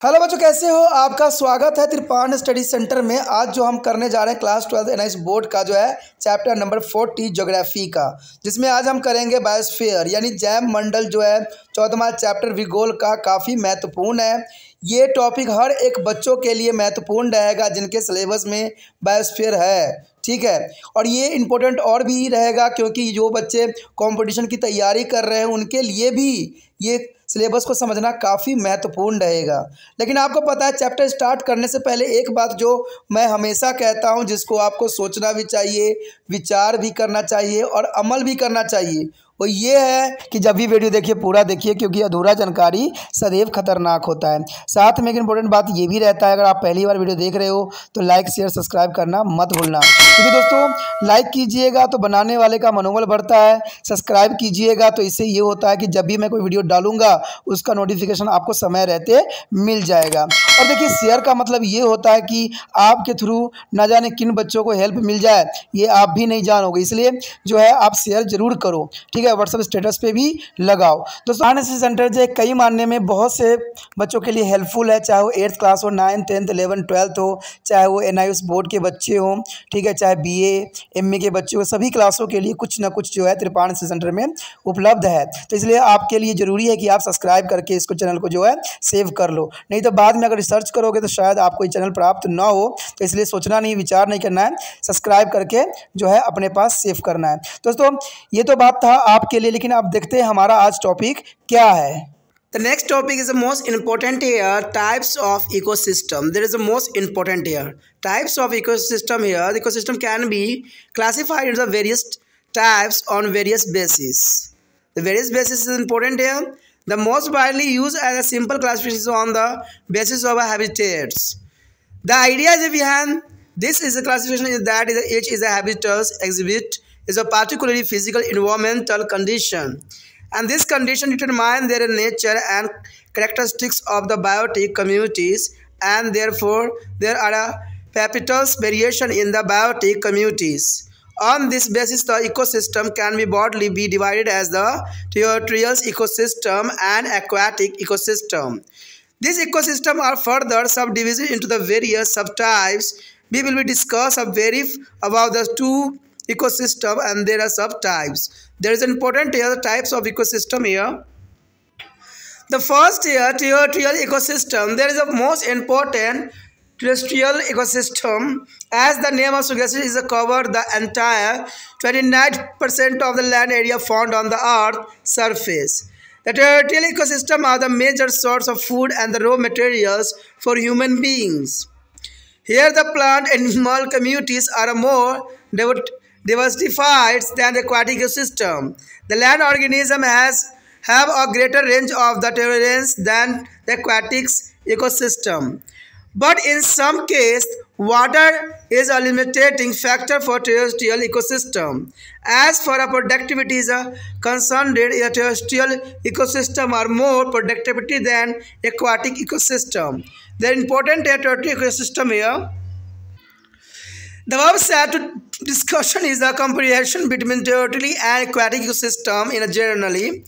Hello बच्चों, कैसे हो? आपका स्वागत है त्रिपाण स्टडी सेंटर में। आज जो हम करने जा रहे हैं क्लास 12 एनआईएस बोर्ड का जो है चैप्टर नंबर 40 ज्योग्राफी का, जिसमें आज हम करेंगे बायोस्फीयर यानी जैव मंडल जो है 14वां चैप्टर भूगोल का। काफ़ी महत्वपूर्ण है ये टॉपिक, हर एक बच्चों के लिए महत्वपूर्ण रहेगा जिनके सिलेबस में बायोस्फीयर है, ठीक है। और ये इम्पोर्टेंट और भी रहेगा क्योंकि जो बच्चे कंपटीशन की तैयारी कर रहे हैं उनके लिए भी ये सिलेबस को समझना काफ़ी महत्वपूर्ण रहेगा। लेकिन आपको पता है, चैप्टर स्टार्ट करने से पहले एक बात जो मैं हमेशा कहता हूँ, जिसको आपको सोचना भी चाहिए, विचार भी करना चाहिए और अमल भी करना चाहिए, वो ये है कि जब भी वीडियो देखिए पूरा देखिए, क्योंकि अधूरा जानकारी सदैव खतरनाक होता है। साथ में एक इम्पोर्टेंट बात ये भी रहता है, अगर आप पहली बार वीडियो देख रहे हो तो लाइक शेयर सब्सक्राइब करना मत भूलना, क्योंकि दोस्तों लाइक कीजिएगा तो बनाने वाले का मनोबल बढ़ता है, सब्सक्राइब कीजिएगा तो इससे ये होता है कि जब भी मैं कोई वीडियो डालूंगा उसका नोटिफिकेशन आपको समय रहते मिल जाएगा। और देखिए, शेयर का मतलब ये होता है कि आपके थ्रू न जाने किन बच्चों को हेल्प मिल जाए, ये आप भी नहीं जानोगे, इसलिए जो है आप शेयर जरूर करो, ठीक है। व्हाट्सएप स्टेटस पे भी लगाओ। दोस्तों एनआईएस सेंटर जो है कई मानने में बहुत से बच्चों के लिए हेल्पफुल है, चाहे वो 8th क्लास हो, 9th 10th 11th 12th हो, चाहे वो एनआईएस बोर्ड के बच्चे हों, ठीक है, चाहे बीए एमए के बच्चे हो, सभी क्लासों के लिए कुछ ना कुछ जो है त्रिपाण सेंटर में उपलब्ध है। तो इसलिए आपके लिए ज़रूरी है कि आप सब्सक्राइब करके इसको चैनल को जो है सेव कर लो, नहीं तो बाद में अगर रिसर्च करोगे तो शायद आपको ये चैनल प्राप्त ना हो। तो इसलिए सोचना नहीं, विचार नहीं करना है, सब्सक्राइब करके जो है अपने पास सेव करना है। दोस्तों ये तो बात था आपके लिए, लेकिन आप देखते हैं हमारा आज टॉपिक क्या है। The next topic is the most important here, types of ecosystem. There is the most important here. Types of ecosystem here. The ecosystem can be classified into the various types on various bases. The various bases is important here. The most widely used as a simple classification on the basis of habitats. The idea is behind this is a classification is that each is a habitat exhibit is a particularly physical environmental condition, and this condition determine their nature and characteristics of the biotic communities, and therefore there are a perpetual variation in the biotic communities. On this basis, the ecosystem can be broadly be divided as the terrestrial ecosystem and aquatic ecosystem. These ecosystems are further subdivided into the various subtypes. We will be discuss a brief about the two ecosystem and there are subtypes. There is an important here the types of ecosystem here. The first here, terrestrial ecosystem. There is a most important terrestrial ecosystem. As the name of suggests, is a cover the entire 29% of the land area found on the earth surface. The terrestrial ecosystem are the major source of food and the raw materials for human beings. Here the plant and animal communities are more diversified than the aquatic ecosystem. The land organism have a greater range of the tolerance than the aquatic ecosystem. But in some cases, water is a limiting factor for terrestrial ecosystem. As far as productivity is concerned, a terrestrial ecosystem are more productivity than aquatic ecosystem. The important terrestrial ecosystem here. The above set to discussion is the comparison between terrestrial and aquatic ecosystem in a generally,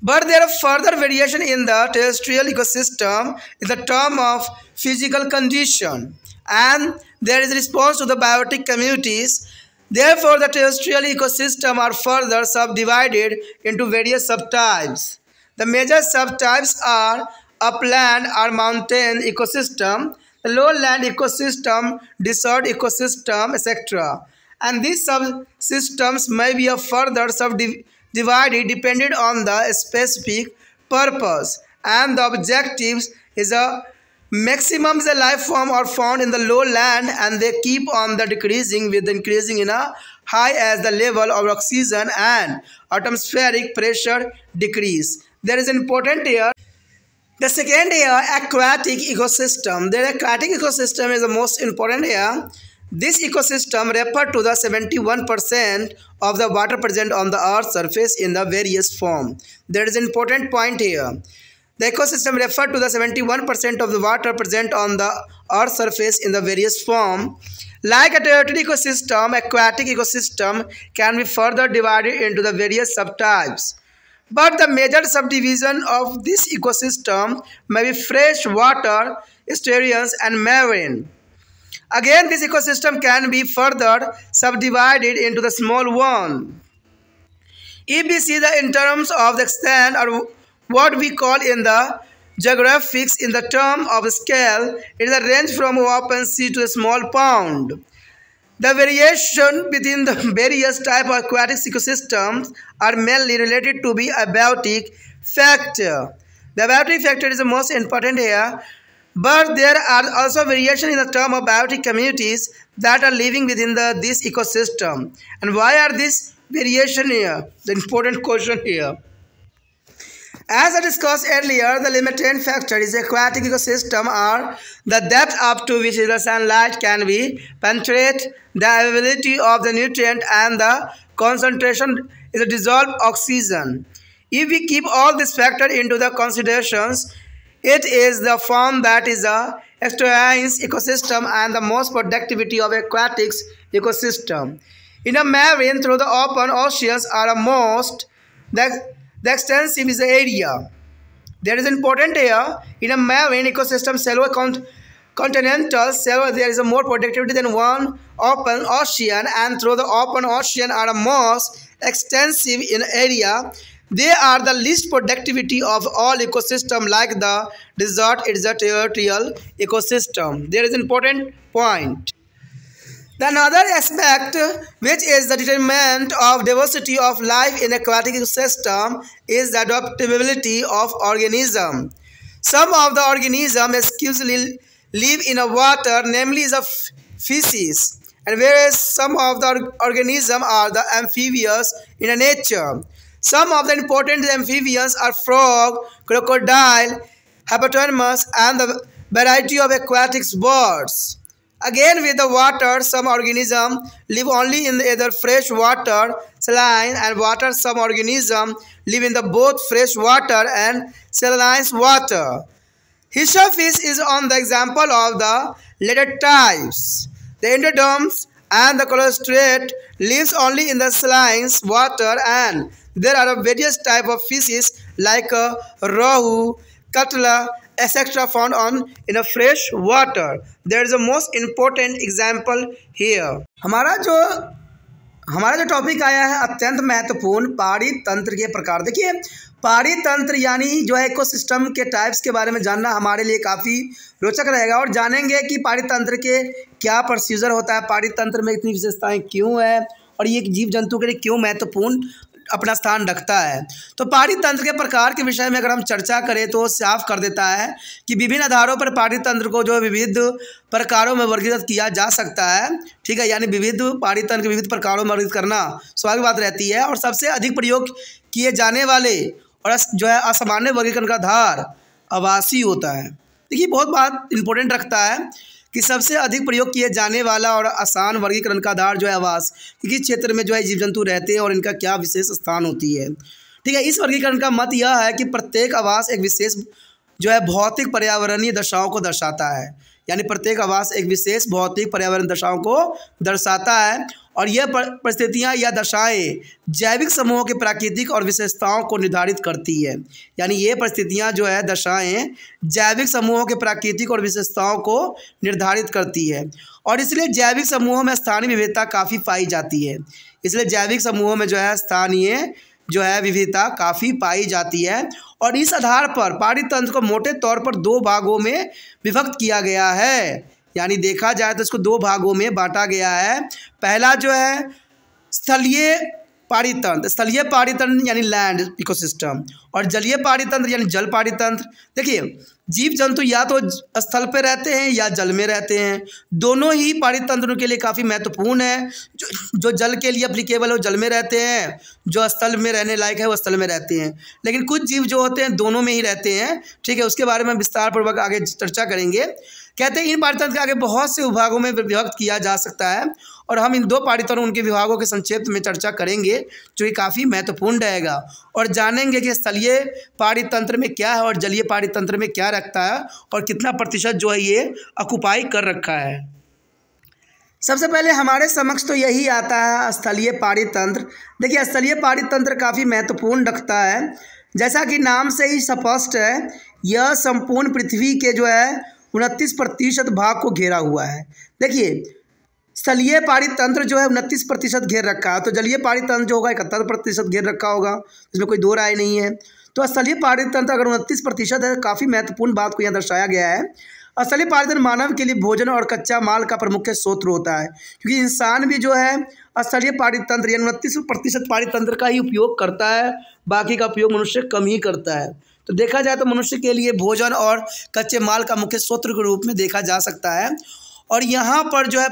but there are further variation in the terrestrial ecosystem in the term of physical condition, and there is response to the biotic communities. Therefore, the terrestrial ecosystem are further subdivided into various subtypes. The major subtypes are upland or mountain ecosystem, the lowland ecosystem, desert ecosystem, etc. And these subsystems may be a further subdivided depending on the specific purpose, and the objectives is a maximum the life form are found in the lowland, and they keep on the decreasing with increasing in a high as the level of oxygen and atmospheric pressure decrease. There is important here. The second here, aquatic ecosystem. The aquatic ecosystem is the most important here. This ecosystem refers to the 71% of the water present on the earth's surface in the various form. There is an important point here. The ecosystem refers to the 71% of the water present on the earth's surface in the various form. Like a terrestrial ecosystem, aquatic ecosystem can be further divided into the various subtypes. But the major subdivision of this ecosystem may be fresh water, estuaries, and marine. Again, this ecosystem can be further subdivided into the small one. If we see the in terms of the extent, or what we call in the geographics in the term of scale, it is a range from open sea to a small pond. The variation between the various type of aquatic ecosystems are mainly related to the abiotic factor. The abiotic factor is the most important here, but there are also variations in the term of biotic communities that are living within this ecosystem. And why are these variation here? The important question here. As I discussed earlier, the limiting factor is the aquatic ecosystem or the depth up to which the sunlight can be penetrate, the availability of the nutrient, and the concentration is the dissolved oxygen. If we keep all these factors into the considerations, it is the form that is the estuarine ecosystem and the most productivity of aquatics ecosystem. In a marine, through the open oceans are most the extensive is the area. There is important here in a marine ecosystem, shallow continental shallow, there is a more productivity than one open ocean, and through the open ocean are the most extensive in area. They are the least productivity of all ecosystem, like the desert. It is a territorial ecosystem. There is an important point. The another aspect, which is the determinant of diversity of life in aquatic ecosystem, is the adaptability of organism. Some of the organisms exclusively live in a water, namely the fishes, and whereas some of the organisms are the amphibious in a nature. Some of the important amphibians are frog, crocodile, hippopotamus, and the variety of aquatic birds. Again, with the water, some organisms live only in either fresh water, saline, and water. Some organisms live in the both fresh water and saline water. Hisha fish is on the example of the latter types. The endoderms and the colostrate lives only in the saline water, and there are various types of fishes like rohu, katla, etc. found on in a fresh water. There is a most important example here. हमारा जो topic आया है अत्यंत महत्वपूर्ण पहाड़ी तंत्र के प्रकार। देखिए, पहाड़ी तंत्र यानी जो है इकोसिस्टम के टाइप्स के बारे में जानना हमारे लिए काफ़ी रोचक रहेगा, और जानेंगे कि पहाड़ी तंत्र के क्या प्रोसीजर होता है, पहाड़ी तंत्र में इतनी विशेषताएं क्यों है, और ये जीव जंतु के लिए क्यों महत्वपूर्ण अपना स्थान रखता है। तो पहाड़ी तंत्र के प्रकार के विषय में अगर हम चर्चा करें तो साफ कर देता है कि विभिन्न आधारों पर पहाड़ी तंत्र को जो विविध प्रकारों में वर्गीकृत किया जा सकता है। ठीक है, यानी विविध पहाड़ी तंत्र के विविध प्रकारों में वर्गीकृत करना स्वाभाविक बात रहती है, और सबसे अधिक प्रयोग किए जाने वाले और जो है असामान्य वर्गीकरण का आधार आवासी होता है। देखिए, बहुत बात इंपॉर्टेंट रखता है कि सबसे अधिक प्रयोग किए जाने वाला और आसान वर्गीकरण का आधार जो है आवास, किस क्षेत्र में जो है जीव जंतु रहते हैं और इनका क्या विशेष स्थान होती है। ठीक है, इस वर्गीकरण का मत यह है कि प्रत्येक आवास एक विशेष जो है भौतिक पर्यावरणीय दशाओं को दर्शाता है, यानी प्रत्येक आवास एक विशेष भौतिक पर्यावरण दशाओं को दर्शाता है, और यह परिस्थितियाँ या दशाएं जैविक समूहों के प्राकृतिक और विशेषताओं को निर्धारित करती है। यानी ये परिस्थितियाँ जो है दशाएं जैविक समूहों के प्राकृतिक और विशेषताओं को निर्धारित करती है, और इसलिए जैविक समूहों में स्थानीय विविधता काफ़ी पाई जाती है। इसलिए जैविक समूहों में जो है स्थानीय जो है विविधता काफ़ी पाई जाती है, और इस आधार पर पहाड़ी तंत्र को मोटे तौर पर दो भागों में विभक्त किया गया है। यानी देखा जाए तो इसको दो भागों में बांटा गया है। पहला जो है स्थलीय पहाड़ी तंत्र, स्थलीय पहाड़ी तंत्र यानी लैंड इकोसिस्टम, और जलीय पहाड़ी तंत्र यानी जल पहाड़ी तंत्र। देखिए, जीव जंतु या तो स्थल पे रहते हैं या जल में रहते हैं, दोनों ही पहाड़ी तंत्रों के लिए काफ़ी महत्वपूर्ण है। जो जल के लिए एप्लीकेबल है वो जल में रहते हैं, जो स्थल में रहने लायक है वो स्थल में रहते हैं, लेकिन कुछ जीव जो होते हैं दोनों में ही रहते हैं। ठीक है, उसके बारे में विस्तार पूर्वक आगे चर्चा करेंगे। कहते हैं इन पहाड़ी तंत्र के आगे बहुत से विभागों में विभक्त किया जा सकता है, और हम इन दो पहाड़ी तंत्रों उनके विभागों के संक्षेप में चर्चा करेंगे, जो कि काफ़ी महत्वपूर्ण रहेगा, और जानेंगे कि स्थलीय पहाड़ी तंत्र में क्या है और जलीय पहाड़ी तंत्र में क्या रखता है और कितना प्रतिशत जो है ये ऑक्युपाई कर रखा है। सबसे पहले हमारे समक्ष तो यही आता है स्थलीय पाड़ी तंत्र। देखिए स्थलीय पाड़ी तंत्र काफ़ी महत्वपूर्ण रखता है। जैसा कि नाम से ही स्पष्ट है, यह संपूर्ण पृथ्वी के जो है 29% भाग को घेरा हुआ है। देखिए स्थलीय पाड़ी तंत्र जो है 29% घेर रखा है, तो जलीय पाड़ी तंत्र जो होगा 71% घेर रखा होगा, इसमें कोई दो राय नहीं है। तो स्थलीय पाड़ी तंत्र अगर 29% है, काफ़ी महत्वपूर्ण बात को यहाँ दर्शाया गया है। स्थलीय पाड़ी तंत्र मानव के लिए भोजन और कच्चा माल का प्रमुख स्रोत होता है, क्योंकि इंसान भी जो है स्थलीय पाड़ी तंत्र यानी 29% पाड़ी तंत्र का ही उपयोग करता है, बाकी का उपयोग मनुष्य कम ही करता है। तो देखा जाए तो मनुष्य के लिए भोजन और कच्चे माल का मुख्य स्रोत के रूप में देखा जा सकता है। और यहाँ पर जो है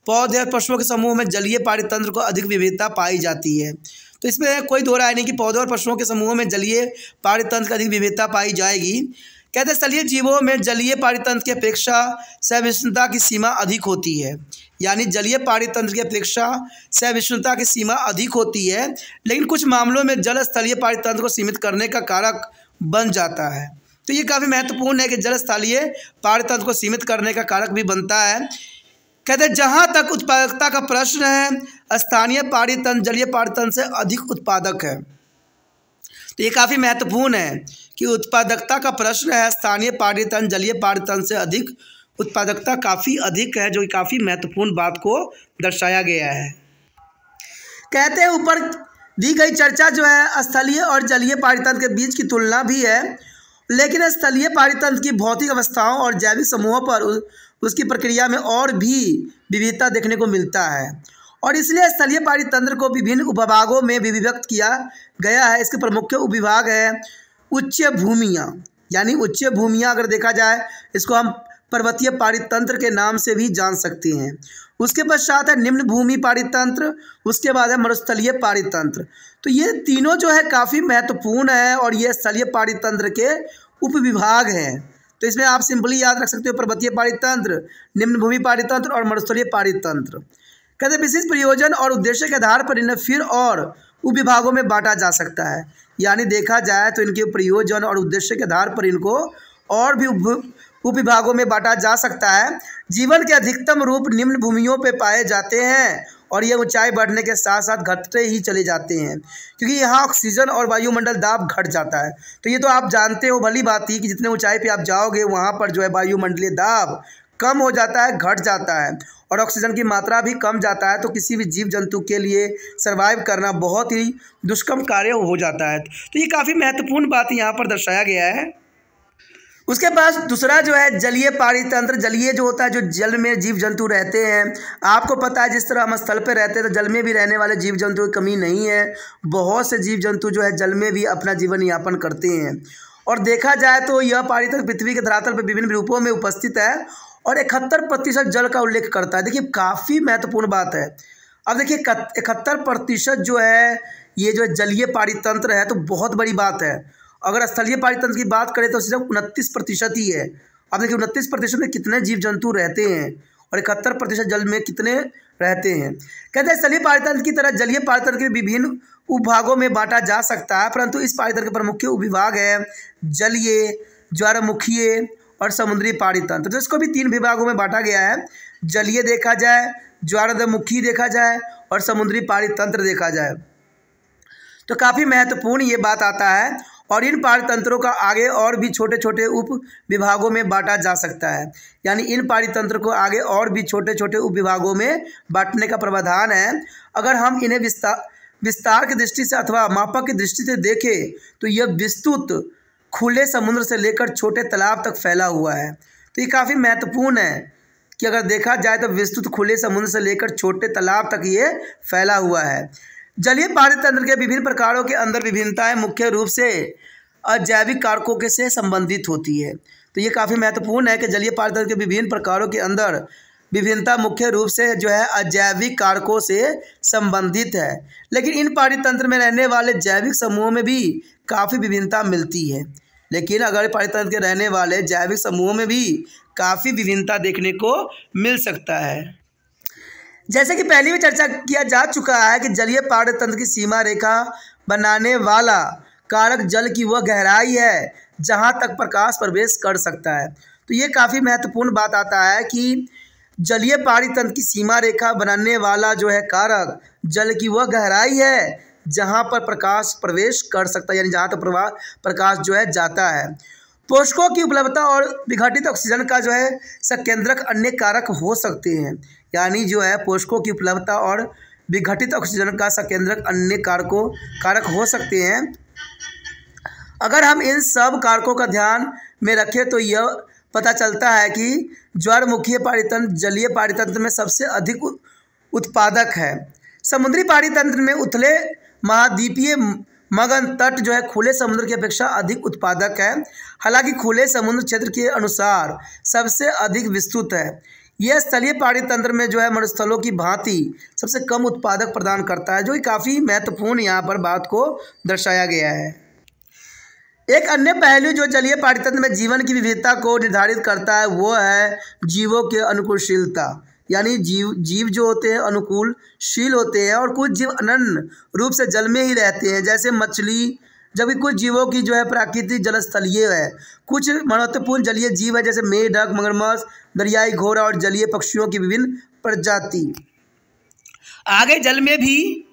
पौधे और पशुओं के समूह में जलीय पाड़ी तंत्र को अधिक विविधता पाई जाती है। तो इसमें कोई दो राय नहीं कि पौधों और पशुओं के समूह में जलीय पाड़ी तंत्र की अधिक विविधता पाई जाएगी। कहते हैं स्थलीय जीवों में जलीय पाड़ी तंत्र की अपेक्षा सहिष्णुता की सीमा अधिक होती है, यानी जलीय पाड़ी तंत्र की अपेक्षा सहिष्णुता की सीमा अधिक होती है, लेकिन कुछ मामलों में जल स्थलीय पाड़ी तंत्र को सीमित करने का कारक बन जाता है। तो ये काफ़ी महत्वपूर्ण है कि जल स्थलीय पाड़ी तंत्र को सीमित करने का कारक भी बनता है। कहते हैं जहाँ तक उत्पादकता का प्रश्न है, स्थानीय पाड़ी तंत्र जलीय पाड़ी तंत्र से अधिक उत्पादक है। तो ये काफ़ी महत्वपूर्ण है कि उत्पादकता का प्रश्न है, स्थानीय पाड़ी तंत्र जलीय पाड़ी तंत्र से अधिक उत्पादकता काफ़ी अधिक है, जो काफ़ी महत्वपूर्ण बात को दर्शाया गया है। कहते हैं ऊपर दी गई चर्चा जो है स्थलीय और जलीय पाड़ी तंत्र के बीच की तुलना भी है, लेकिन स्थलीय पाड़ी तंत्र की भौतिक अवस्थाओं और जैविक समूहों पर उसकी प्रक्रिया में और भी विविधता देखने को मिलता है, और इसलिए स्थलीय पाड़ी तंत्र को विभिन्न उपभागों में विभक्त किया गया है। इसके प्रमुख उपविभाग है उच्च भूमियाँ, यानी उच्च भूमियाँ अगर देखा जाए इसको हम पर्वतीय पाड़ी तंत्र के नाम से भी जान सकते हैं। उसके पश्चात है निम्न भूमि पाड़ी तंत्र, उसके बाद है मरुस्थलीय पाड़ी तंत्र। तो ये तीनों जो है काफ़ी महत्वपूर्ण है और ये स्थलीय पाड़ी तंत्र के उपविभाग हैं। तो इसमें आप सिंपली याद रख सकते हो पर्वतीय पाड़ी तंत्र, निम्न भूमि पाड़ी तंत्र और मरुस्थलीय पाड़ी तंत्र। कहते विशिष्ट प्रयोजन और उद्देश्य के आधार पर इन्हें फिर और उपविभागों में बांटा जा सकता है, यानी देखा जाए तो इनके प्रयोजन और उद्देश्य के आधार पर इनको और भी उपविभागों में बांटा जा सकता है। जीवन के अधिकतम रूप निम्न भूमियों पे पाए जाते हैं और ये ऊंचाई बढ़ने के साथ साथ घटते ही चले जाते हैं, क्योंकि यहाँ ऑक्सीजन और वायुमंडल दाब घट जाता है। तो ये तो आप जानते हो भली बात ही कि जितने ऊंचाई पे आप जाओगे वहाँ पर जो है वायुमंडलीय दाब कम हो जाता है, घट जाता है, और ऑक्सीजन की मात्रा भी कम जाता है। तो किसी भी जीव जंतु के लिए सर्वाइव करना बहुत ही दुष्कर्म कार्य हो जाता है। तो ये काफ़ी महत्वपूर्ण बात यहाँ पर दर्शाया गया है। उसके बाद दूसरा जो है जलीय पाड़ी तंत्र। जलीय जो होता है, जो जल में जीव जंतु रहते हैं। आपको पता है जिस तरह हम स्थल पे रहते हैं तो जल में भी रहने वाले जीव जंतु की कमी नहीं है। बहुत से जीव जंतु जो है जल में भी अपना जीवन यापन करते हैं, और देखा जाए तो यह पाड़ी तंत्र पृथ्वी के धरातल पर विभिन्न रूपों में उपस्थित है और 71% जल का उल्लेख करता है। देखिए काफ़ी महत्वपूर्ण बात है। अब देखिए 71% जो है ये जो जलीय पाड़ी तंत्र है, तो बहुत बड़ी बात है। अगर स्थलीय पाड़ी तंत्र की बात करें तो सिर्फ 29% ही है। अब देखिए 29% में कितने जीव जंतु रहते हैं और 71% जल में कितने रहते हैं। कहते हैं स्थलीय पाड़ी तंत्र की तरह जलीय पाड़ी तंत्र के विभिन्न उपभागों में बांटा जा सकता है, परंतु इस पाड़ी तंत्र के प्रमुख उपविभाग है जलीय, ज्वारमुखीय और समुद्री पाड़ी तंत्र। तो इसको भी 3 विभागों में बांटा गया है। जलीय देखा जाए, ज्वारमुखी देखा जाए और समुद्री पाड़ी तंत्र देखा जाए। तो काफ़ी महत्वपूर्ण ये बात आता है, और इन पाड़ी तंत्रों का आगे और भी छोटे छोटे उप विभागों में बांटा जा सकता है, यानी इन पाड़ी तंत्र को आगे और भी छोटे छोटे उप विभागों में बांटने का प्रावधान है। अगर हम इन्हें विस्तार की दृष्टि से अथवा मापक की दृष्टि से देखें तो यह विस्तृत खुले समुद्र से लेकर छोटे तालाब तक फैला हुआ है। तो ये काफ़ी महत्वपूर्ण है कि अगर देखा जाए तो विस्तृत खुले समुद्र से लेकर छोटे तालाब तक ये फैला हुआ है। जलीय पाड़ी तंत्र के विभिन्न प्रकारों के अंदर विभिन्नताएं मुख्य रूप से अजैविक कारकों के से संबंधित होती है। तो ये काफ़ी महत्वपूर्ण है कि जलीय पाड़ी तंत्र के विभिन्न प्रकारों के अंदर विभिन्नता मुख्य रूप से जो है अजैविक कारकों से संबंधित है, लेकिन इन पाड़ी तंत्र में रहने वाले जैविक समूहों में भी काफ़ी विभिन्नता मिलती है। लेकिन अगर पाड़ी तंत्र के रहने वाले जैविक समूहों में भी काफ़ी विभिन्नता देखने को मिल सकता है। जैसे कि पहले भी चर्चा किया जा चुका है कि जलीय पाड़ी तंत्र की सीमा रेखा बनाने वाला कारक जल की वह गहराई है जहां तक प्रकाश प्रवेश कर सकता है। तो ये काफ़ी महत्वपूर्ण बात आता है कि जलीय पानी तंत्र की सीमा रेखा बनाने वाला जो है कारक जल की वह गहराई है जहाँ पर प्रकाश प्रवेश कर सकता है, यानी जहाँ तक प्रकाश जो है जाता है। पोषकों की उपलब्धता और विघटित ऑक्सीजन का जो है संकेंद्रक अन्य कारक हो सकते हैं, यानी जो है पोषकों की उपलब्धता और विघटित ऑक्सीजन का संकेंद्रक अन्य कारक हो सकते हैं। अगर हम इन सब कारकों का ध्यान में रखें तो यह पता चलता है कि ज्वारमुखीय पानीतंत्र जलीय पानीतंत्र में सबसे अधिक उत्पादक है। समुद्री पानीतंत्र में उथले महाद्वीपीय मगन तट जो है खुले समुद्र की अपेक्षा अधिक उत्पादक है, हालांकि खुले समुद्र क्षेत्र के अनुसार सबसे अधिक विस्तृत है। यह स्थलीय पानीतंत्र में जो है मरुस्थलों की भांति सबसे कम उत्पादक प्रदान करता है, जो कि काफ़ी महत्वपूर्ण यहाँ पर बात को दर्शाया गया है। एक अन्य पहलू जो जलीय पानीतंत्र में जीवन की विविधता को निर्धारित करता है वो है जीवों की अनुकूलशीलता, यानी जीव जो होते हैं अनुकूलशील होते हैं और कुछ जीव अनन्य रूप से जल में ही रहते हैं, जैसे मछली, जबकि कुछ जीवों की जो है प्राकृतिक जलस्थलीय है। कुछ महत्वपूर्ण जलीय जीव है जैसे मेढक, मगरमच्छ, दरियाई घोड़ा और जलीय पक्षियों की विभिन्न प्रजाति। आगे जल में भी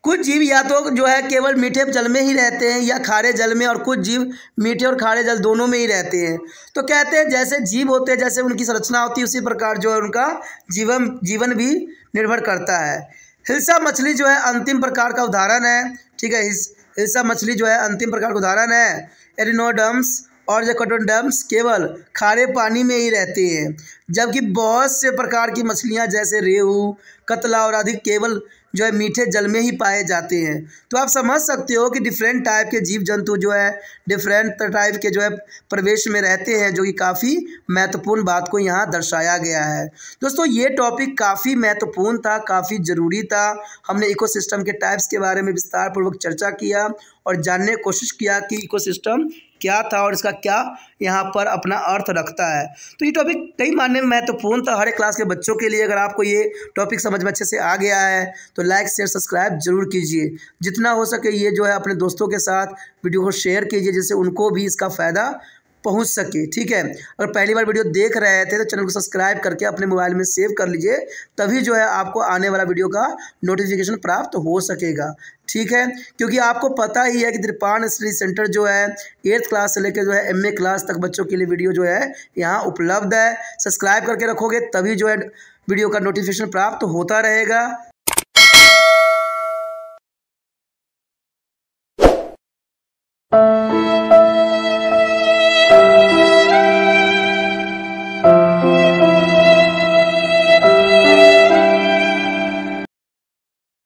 कुछ जीव या तो जो है केवल मीठे जल में ही रहते हैं या खारे जल में, और कुछ जीव मीठे और खारे जल दोनों में ही रहते हैं। तो कहते हैं जैसे जीव होते हैं, जैसे उनकी संरचना होती है, उसी प्रकार जो है उनका जीवन भी निर्भर करता है। हिल्सा मछली जो है अंतिम प्रकार का उदाहरण है, ठीक है। हिल्सा मछली जो है अंतिम प्रकार का उदाहरण है। एरिनोडम्स और जो कटोडम्स केवल खारे पानी में ही रहते हैं, जबकि बहुत से प्रकार की मछलियाँ जैसे रेहू, कतला और अधिक केवल जो है मीठे जल में ही पाए जाते हैं। तो आप समझ सकते हो कि डिफरेंट टाइप के जीव जंतु जो है डिफरेंट टाइप के जो है प्रवेश में रहते हैं, जो कि काफ़ी महत्वपूर्ण बात को यहाँ दर्शाया गया है। दोस्तों ये टॉपिक काफ़ी महत्वपूर्ण था, काफ़ी ज़रूरी था। हमने इकोसिस्टम के टाइप्स के बारे में विस्तार पूर्वक चर्चा किया और जानने की कोशिश किया कि इकोसिस्टम क्या था और इसका क्या यहाँ पर अपना अर्थ रखता है। तो ये टॉपिक कई मायने में महत्वपूर्ण था हर एक क्लास के बच्चों के लिए। अगर आपको ये टॉपिक समझ में अच्छे से आ गया है तो लाइक शेयर सब्सक्राइब जरूर कीजिए। जितना हो सके ये जो है अपने दोस्तों के साथ वीडियो को शेयर कीजिए, जिससे उनको भी इसका फ़ायदा पहुंच सके, ठीक है। अगर पहली बार वीडियो देख रहे थे तो चैनल को सब्सक्राइब करके अपने मोबाइल में सेव कर लीजिए, तभी जो है आपको आने वाला वीडियो का नोटिफिकेशन प्राप्त हो सकेगा, ठीक है। क्योंकि आपको पता ही है कि त्रिपाण स्टडी सेंटर जो है 8th क्लास से लेकर जो है MA क्लास तक बच्चों के लिए वीडियो जो है यहाँ उपलब्ध है। सब्सक्राइब करके रखोगे तभी जो है वीडियो का नोटिफिकेशन प्राप्त होता रहेगा।